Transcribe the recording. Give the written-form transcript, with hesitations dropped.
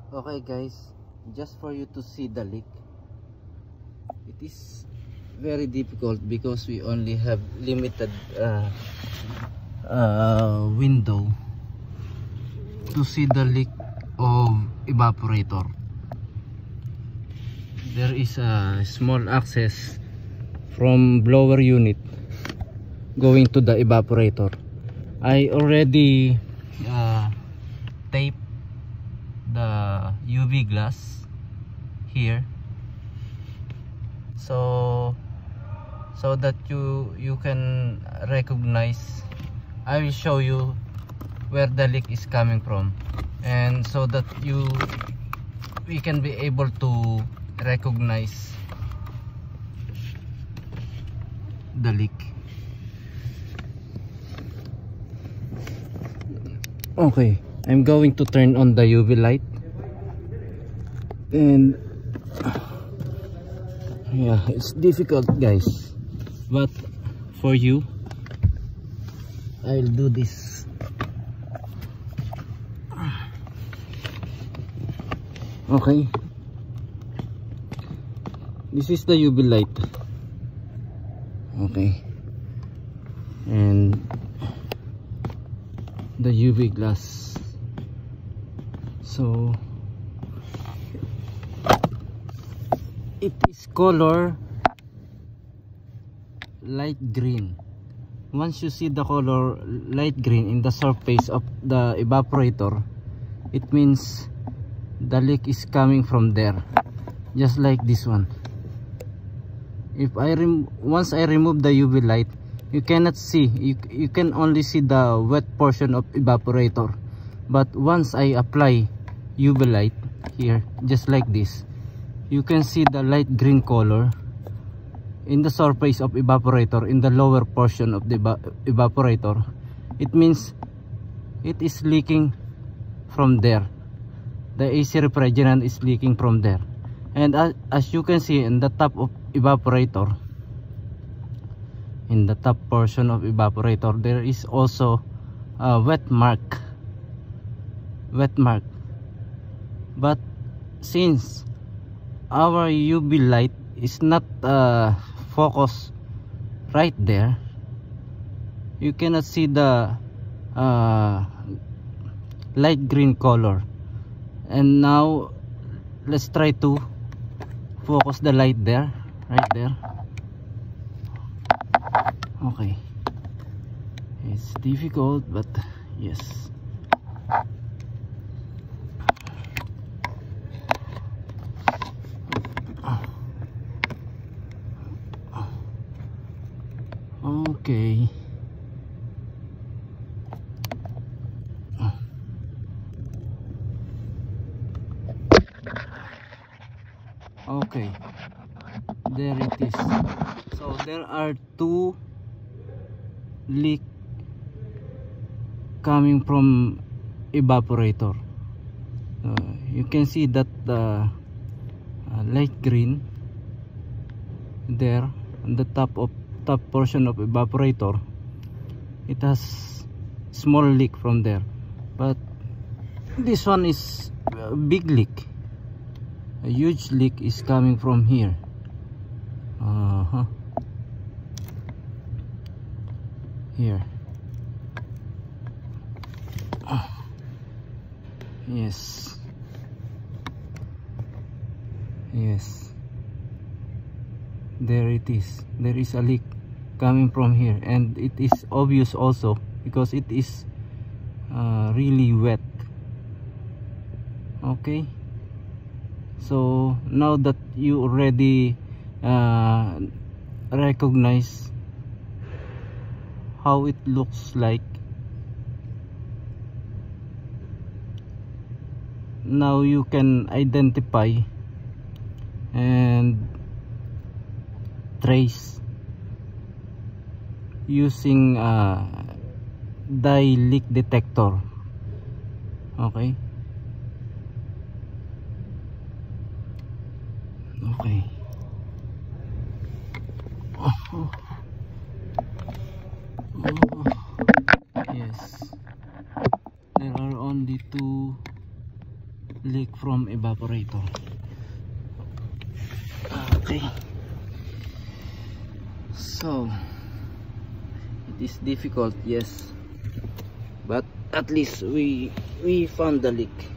Okay guys, just for you to see the leak, it is very difficult because we only have limited window to see the leak of evaporator. There is a small access from blower unit going to the evaporator. I already taped the UV glass here so that you can recognize. I will show you where the leak is coming from, and so that we can be able to recognize the leak. Okay, I'm going to turn on the UV light, and yeah, it's difficult guys, but for you I'll do this. Okay, this is the UV light. Okay, and the UV glass. So it is color light green. Once you see the color light green in the surface of the evaporator, it means the leak is coming from there, just like this one. If once I remove the UV light, you cannot see, you can only see the wet portion of evaporator. But once I apply UV light here, just like this, you can see the light green color in the surface of evaporator, in the lower portion of the evaporator. It means it is leaking from there. The AC refrigerant is leaking from there. And as you can see in the top of evaporator, in the top portion of evaporator, there is also a wet mark. But since our UV light is not focused right there, you cannot see the light green color. And now let's try to focus the light there, right there. Okay, it's difficult, but yes. Okay. Okay, there it is. So there are two leak coming from evaporator. You can see that the light green there on the top portion of evaporator, it has small leak from there. But this one is a big leak. A huge leak is coming from here. Here. Yes. Yes. There it is. There is a leak coming from here, and it is obvious also because it is really wet. Okay. So now that you already recognize how it looks like, now you can identify and trace using dye leak detector. Okay. Okay. Yes, there are only two leak from evaporator. Okay, so it is difficult, yes, but at least we found the leak.